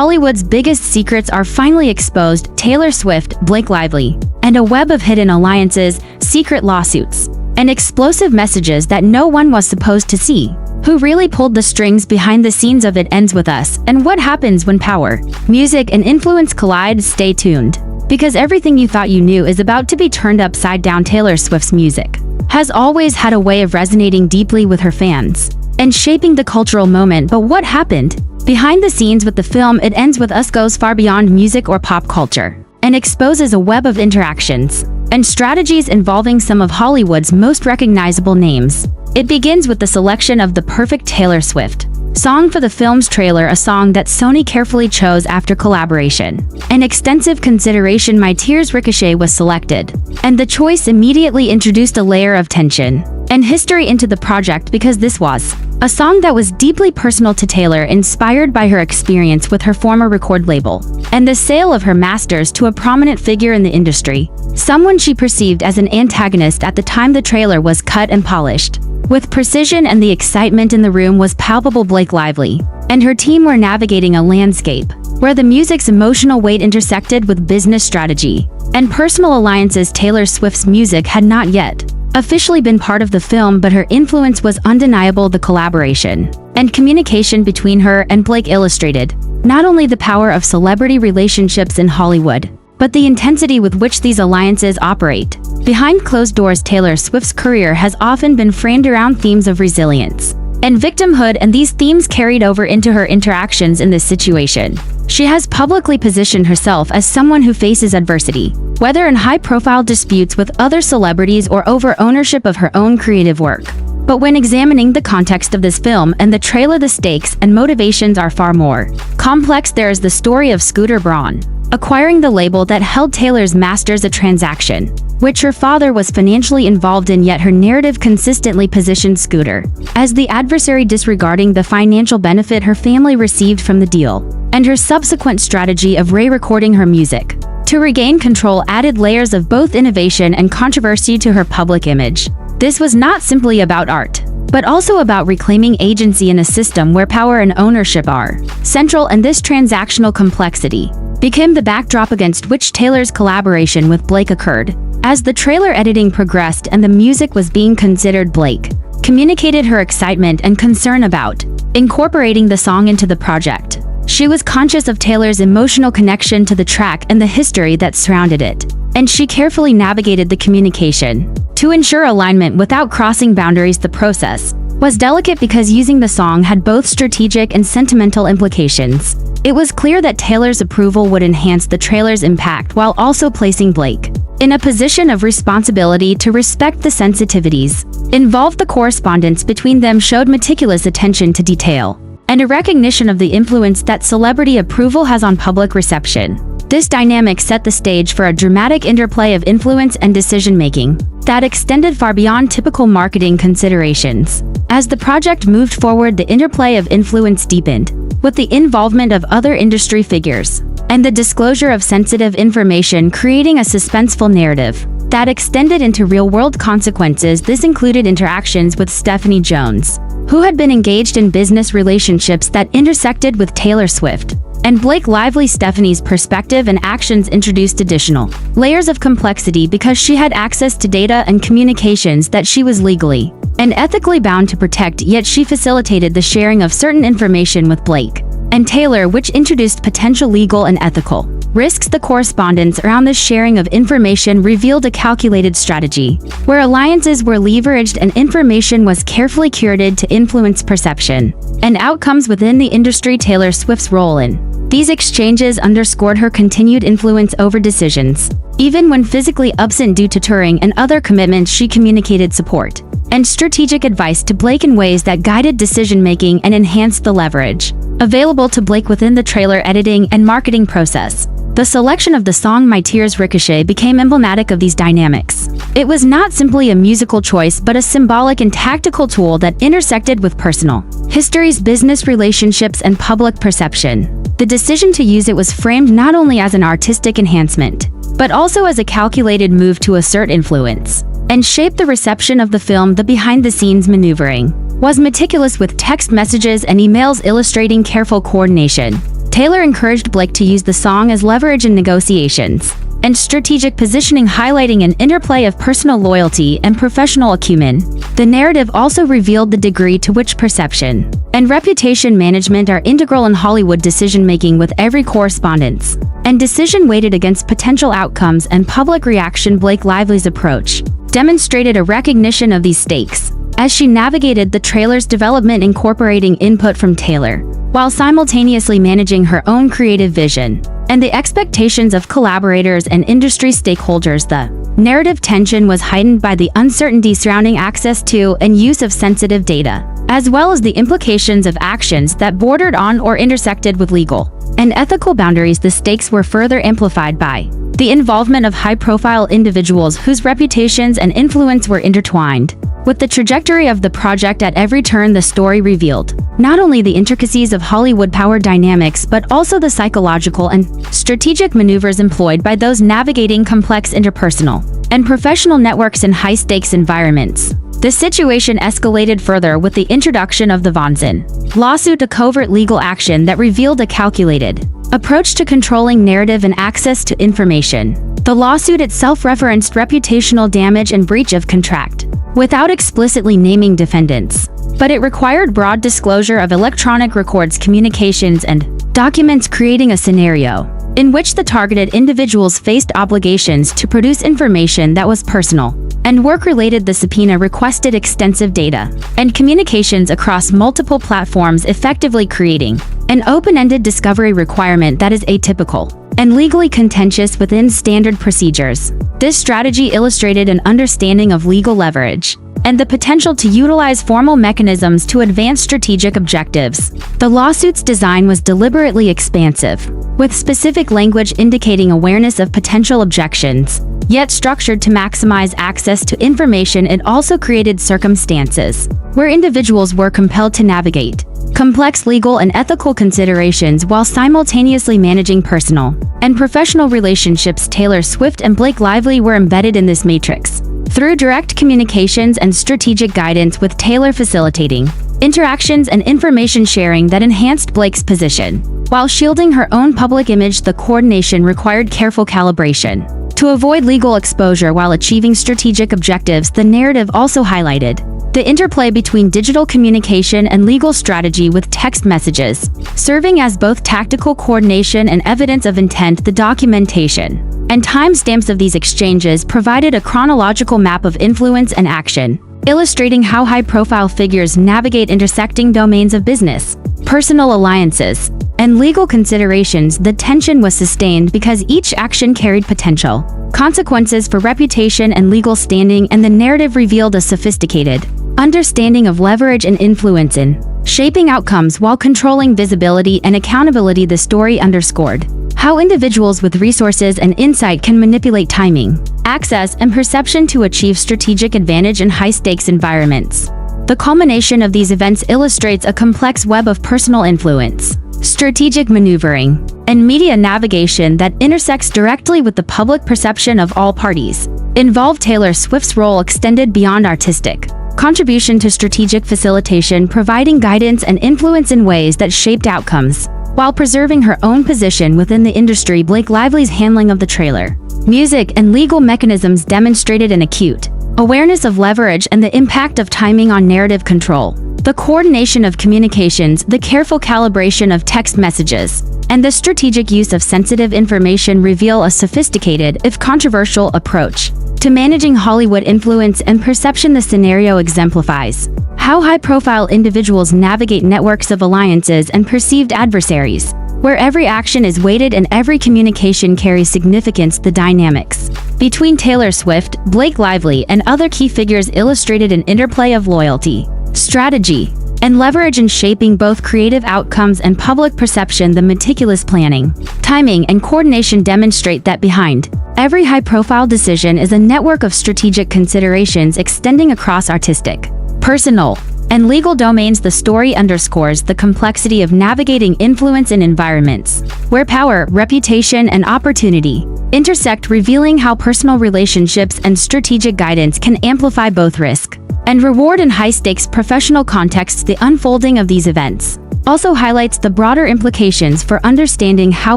Hollywood's biggest secrets are finally exposed: Taylor Swift, Blake Lively, and a web of hidden alliances, secret lawsuits, and explosive messages that no one was supposed to see. Who really pulled the strings behind the scenes of It Ends With Us, and what happens when power, music, and influence collide? Stay tuned, because everything you thought you knew is about to be turned upside down. Taylor Swift's music has always had a way of resonating deeply with her fans and shaping the cultural moment, but what happened behind the scenes with the film It Ends With Us goes far beyond music or pop culture and exposes a web of interactions and strategies involving some of Hollywood's most recognizable names. It begins with the selection of the perfect Taylor Swift song for the film's trailer, a song that Sony carefully chose after collaboration and extensive consideration. My Tears Ricochet was selected, and the choice immediately introduced a layer of tension and history into the project because this was a song that was deeply personal to Taylor, inspired by her experience with her former record label and the sale of her masters to a prominent figure in the industry, someone she perceived as an antagonist at the time the trailer was cut and polished with precision, and the excitement in the room was palpable. Blake Lively and her team were navigating a landscape where the music's emotional weight intersected with business strategy and personal alliances. Taylor Swift's music had not yet officially been part of the film, but her influence was undeniable. The collaboration and communication between her and Blake illustrated not only the power of celebrity relationships in Hollywood, but the intensity with which these alliances operate behind closed doors. Taylor Swift's career has often been framed around themes of resilience and victimhood, and these themes carried over into her interactions in this situation. She has publicly positioned herself as someone who faces adversity, whether in high-profile disputes with other celebrities or over ownership of her own creative work. But when examining the context of this film and the trailer, the stakes and motivations are far more complex. There is the story of Scooter Braun acquiring the label that held Taylor's masters, a transaction which her father was financially involved in, yet her narrative consistently positioned Scooter as the adversary, disregarding the financial benefit her family received from the deal, and her subsequent strategy of re-recording her music to regain control added layers of both innovation and controversy to her public image. This was not simply about art, but also about reclaiming agency in a system where power and ownership are central, and this transactional complexity became the backdrop against which Taylor's collaboration with Blake occurred. As the trailer editing progressed and the music was being considered, Blake communicated her excitement and concern about incorporating the song into the project. She was conscious of Taylor's emotional connection to the track and the history that surrounded it, and she carefully navigated the communication to ensure alignment without crossing boundaries. The process was delicate because using the song had both strategic and sentimental implications. It was clear that Taylor's approval would enhance the trailer's impact while also placing Blake in a position of responsibility to respect the sensitivities involved. The correspondence between them showed meticulous attention to detail and a recognition of the influence that celebrity approval has on public reception. This dynamic set the stage for a dramatic interplay of influence and decision-making that extended far beyond typical marketing considerations. As the project moved forward, the interplay of influence deepened, with the involvement of other industry figures and the disclosure of sensitive information, creating a suspenseful narrative that extended into real-world consequences. This included interactions with Stephanie Jones, who had been engaged in business relationships that intersected with Taylor Swift, and Blake Lively. Stephanie's perspective and actions introduced additional layers of complexity because she had access to data and communications that she was legally and ethically bound to protect, yet she facilitated the sharing of certain information with Blake and Taylor, which introduced potential legal and ethical risks. The correspondence around the sharing of information revealed a calculated strategy where alliances were leveraged and information was carefully curated to influence perception and outcomes within the industry. Taylor Swift's role in these exchanges underscored her continued influence over decisions. Even when physically absent due to touring and other commitments, she communicated support and strategic advice to Blake in ways that guided decision-making and enhanced the leverage available to Blake within the trailer editing and marketing process. The selection of the song My Tears Ricochet became emblematic of these dynamics. It was not simply a musical choice, but a symbolic and tactical tool that intersected with personal histories, business relationships, and public perception. The decision to use it was framed not only as an artistic enhancement, but also as a calculated move to assert influence and shape the reception of the film. The behind-the-scenes maneuvering was meticulous, with text messages and emails illustrating careful coordination Taylor encouraged Blake to use the song as leverage in negotiations and strategic positioning, highlighting an interplay of personal loyalty and professional acumen. The narrative also revealed the degree to which perception and reputation management are integral in Hollywood decision-making, with every correspondence and decision weighted against potential outcomes and public reaction. Blake Lively's approach demonstrated a recognition of these stakes as she navigated the trailer's development, incorporating input from Taylor while simultaneously managing her own creative vision and the expectations of collaborators and industry stakeholders. The narrative tension was heightened by the uncertainty surrounding access to and use of sensitive data, as well as the implications of actions that bordered on or intersected with legal and ethical boundaries. The stakes were further amplified by the involvement of high-profile individuals whose reputations and influence were intertwined with the trajectory of the project. At every turn, the story revealed not only the intricacies of Hollywood power dynamics, but also the psychological and strategic maneuvers employed by those navigating complex interpersonal and professional networks in high-stakes environments. The situation escalated further with the introduction of the Vanzan lawsuit, a covert legal action that revealed a calculated approach to controlling narrative and access to information. The lawsuit itself referenced reputational damage and breach of contract without explicitly naming defendants, but it required broad disclosure of electronic records, communications, and documents, creating a scenario in which the targeted individuals faced obligations to produce information that was personal and work-related. The subpoena requested extensive data and communications across multiple platforms, effectively creating an open-ended discovery requirement that is atypical and legally contentious within standard procedures. This strategy illustrated an understanding of legal leverage and the potential to utilize formal mechanisms to advance strategic objectives. The lawsuit's design was deliberately expansive, with specific language indicating awareness of potential objections, yet structured to maximize access to information. It also created circumstances where individuals were compelled to navigate complex legal and ethical considerations while simultaneously managing personal and professional relationships. Taylor Swift and Blake Lively were embedded in this matrix through direct communications and strategic guidance, with Taylor facilitating interactions and information sharing that enhanced Blake's position while shielding her own public image. The coordination required careful calibration to avoid legal exposure while achieving strategic objectives. The narrative also highlighted the interplay between digital communication and legal strategy, with text messages serving as both tactical coordination and evidence of intent. The documentation and timestamps of these exchanges provided a chronological map of influence and action, illustrating how high-profile figures navigate intersecting domains of business, personal alliances, and legal considerations. The tension was sustained because each action carried potential consequences for reputation and legal standing, and the narrative revealed a sophisticated understanding of leverage and influence in shaping outcomes while controlling visibility and accountability. The story underscored how individuals with resources and insight can manipulate timing, access, and perception to achieve strategic advantage in high-stakes environments. The culmination of these events illustrates a complex web of personal influence, strategic maneuvering, and media navigation that intersects directly with the public perception of all parties involved. Taylor Swift's role extended beyond artistic contribution to strategic facilitation, providing guidance and influence in ways that shaped outcomes while preserving her own position within the industry. Blake Lively's handling of the trailer, music, and legal mechanisms demonstrated an acute awareness of leverage and the impact of timing on narrative control. The coordination of communications, the careful calibration of text messages, and the strategic use of sensitive information reveal a sophisticated, if controversial, approach to managing Hollywood influence and perception. The scenario exemplifies how high-profile individuals navigate networks of alliances and perceived adversaries, where every action is weighted and every communication carries significance. The dynamics between Taylor Swift, Blake Lively, and other key figures illustrated an interplay of loyalty, strategy, and leverage in shaping both creative outcomes and public perception. The meticulous planning, timing, and coordination demonstrate that behind every high-profile decision is a network of strategic considerations extending across artistic, personal, and legal domains. The story underscores the complexity of navigating influence in environments where power, reputation, and opportunity intersect, revealing how personal relationships and strategic guidance can amplify both risk and reward in high-stakes professional contexts. The unfolding of these events also highlights the broader implications for understanding how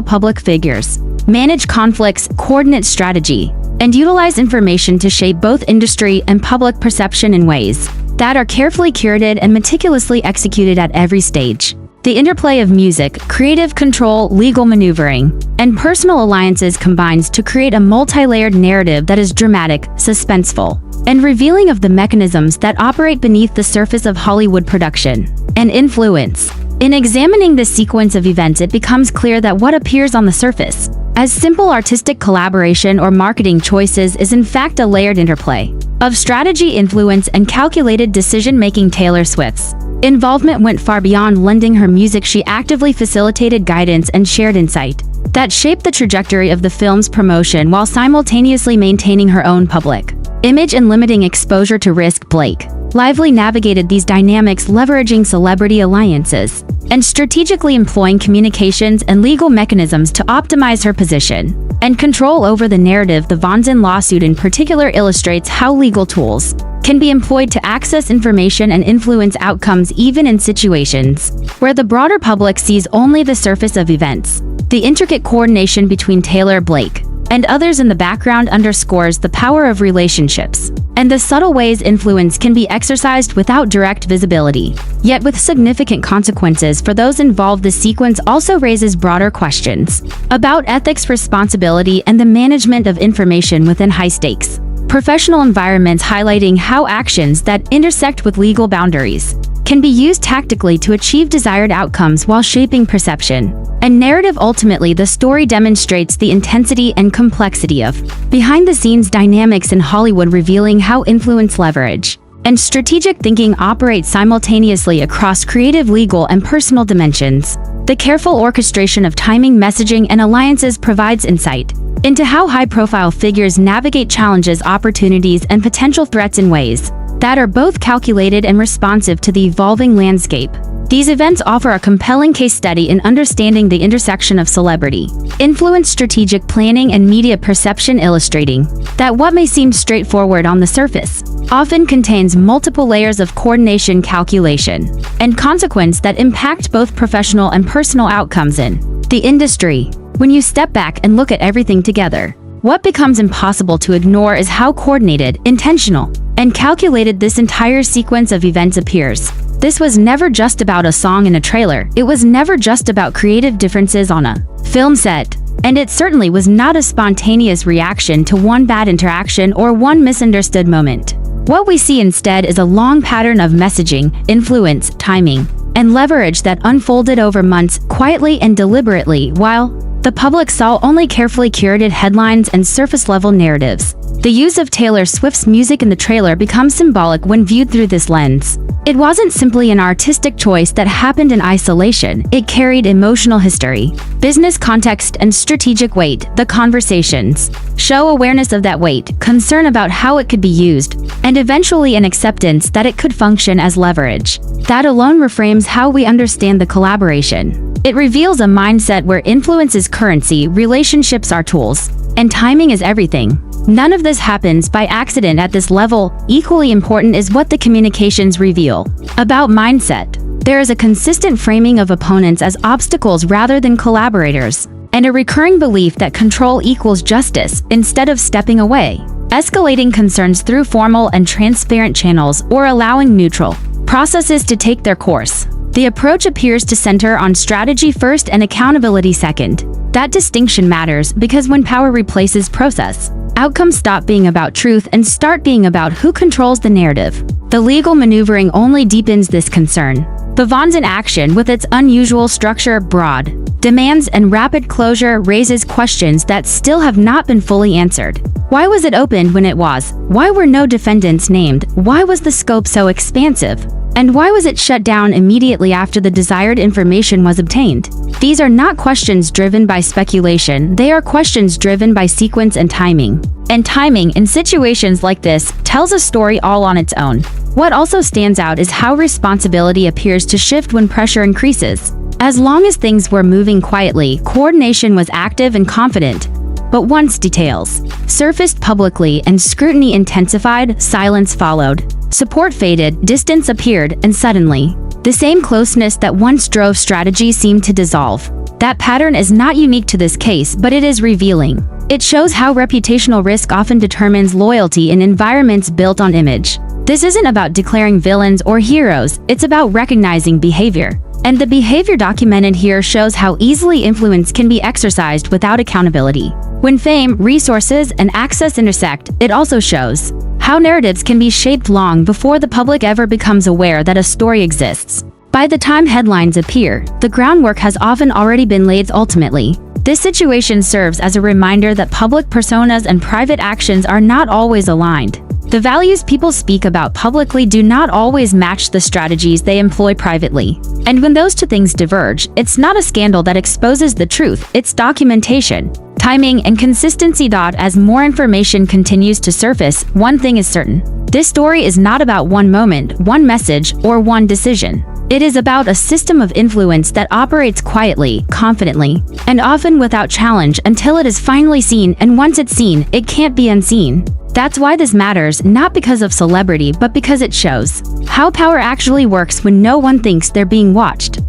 public figures manage conflicts, coordinate strategy, and utilize information to shape both industry and public perception in ways that are carefully curated and meticulously executed at every stage. The interplay of music, creative control, legal maneuvering, and personal alliances combines to create a multi-layered narrative that is dramatic, suspenseful, and revealing of the mechanisms that operate beneath the surface of Hollywood production and influence. In examining this sequence of events, it becomes clear that what appears on the surface as simple artistic collaboration or marketing choices is in fact a layered interplay of strategy, influence, and calculated decision-making. Taylor Swift's involvement went far beyond lending her music. She actively facilitated guidance and shared insight that shaped the trajectory of the film's promotion while simultaneously maintaining her own public image and limiting exposure to risk. Blake lively navigated these dynamics, leveraging celebrity alliances and strategically employing communications and legal mechanisms to optimize her position and control over the narrative. The Vanzan lawsuit in particular illustrates how legal tools can be employed to access information and influence outcomes even in situations where the broader public sees only the surface of events. The intricate coordination between Taylor, Blake, and others in the background underscores the power of relationships and the subtle ways influence can be exercised without direct visibility, yet with significant consequences for those involved. The sequence also raises broader questions about ethics, responsibility, and the management of information within high-stakes professional environments, highlighting how actions that intersect with legal boundaries can be used tactically to achieve desired outcomes while shaping perception and narrative. Ultimately, the story demonstrates the intensity and complexity of behind-the-scenes dynamics in Hollywood, revealing how influence, leverage, and strategic thinking operate simultaneously across creative, legal, and personal dimensions. The careful orchestration of timing, messaging, and alliances provides insight into how high-profile figures navigate challenges, opportunities, and potential threats in ways that are both calculated and responsive to the evolving landscape. These events offer a compelling case study in understanding the intersection of celebrity influence, strategic planning, and media perception, illustrating that what may seem straightforward on the surface often contains multiple layers of coordination, calculation, and consequence that impact both professional and personal outcomes in the industry. When you step back and look at everything together, what becomes impossible to ignore is how coordinated, intentional, and calculated this entire sequence of events appears. This was never just about a song in a trailer. It was never just about creative differences on a film set. And it certainly was not a spontaneous reaction to one bad interaction or one misunderstood moment. What we see instead is a long pattern of messaging, influence, timing, and leverage that unfolded over months, quietly and deliberately, while the public saw only carefully curated headlines and surface-level narratives. The use of Taylor Swift's music in the trailer becomes symbolic when viewed through this lens. It wasn't simply an artistic choice that happened in isolation. It carried emotional history, business context, and strategic weight. The conversations show awareness of that weight, concern about how it could be used, and eventually an acceptance that it could function as leverage. That alone reframes how we understand the collaboration. It reveals a mindset where influence is currency, relationships are tools, and timing is everything. None of this happens by accident at this level. Equally important is what the communications reveal about mindset. There is a consistent framing of opponents as obstacles rather than collaborators, and a recurring belief that control equals justice instead of stepping away, escalating concerns through formal and transparent channels, or allowing neutral processes to take their course. The approach appears to center on strategy first and accountability second. That distinction matters because when power replaces process, outcomes stop being about truth and start being about who controls the narrative. The legal maneuvering only deepens this concern. The Vanzan action, with its unusual structure, broad demands, and rapid closure, raises questions that still have not been fully answered. Why was it opened when it was? Why were no defendants named? Why was the scope so expansive? And why was it shut down immediately after the desired information was obtained? These are not questions driven by speculation, they are questions driven by sequence and timing. And timing, in situations like this, tells a story all on its own. What also stands out is how responsibility appears to shift when pressure increases. As long as things were moving quietly, coordination was active and confident. But once details surfaced publicly and scrutiny intensified, silence followed. Support faded, distance appeared, and suddenly, The same closeness that once drove strategy seemed to dissolve. That pattern is not unique to this case, but it is revealing. It shows how reputational risk often determines loyalty in environments built on image. This isn't about declaring villains or heroes, it's about recognizing behavior. And the behavior documented here shows how easily influence can be exercised without accountability. When fame, resources, and access intersect, it also shows how narratives can be shaped long before the public ever becomes aware that a story exists. By the time headlines appear, the groundwork has often already been laid. Ultimately, this situation serves as a reminder that public personas and private actions are not always aligned. The values people speak about publicly do not always match the strategies they employ privately. And when those two things diverge, it's not a scandal that exposes the truth, it's documentation, timing, and consistency. As more information continues to surface, one thing is certain. This story is not about one moment, one message, or one decision. It is about a system of influence that operates quietly, confidently, and often without challenge until it is finally seen, and once it's seen, it can't be unseen. That's why this matters, not because of celebrity, but because it shows how power actually works when no one thinks they're being watched.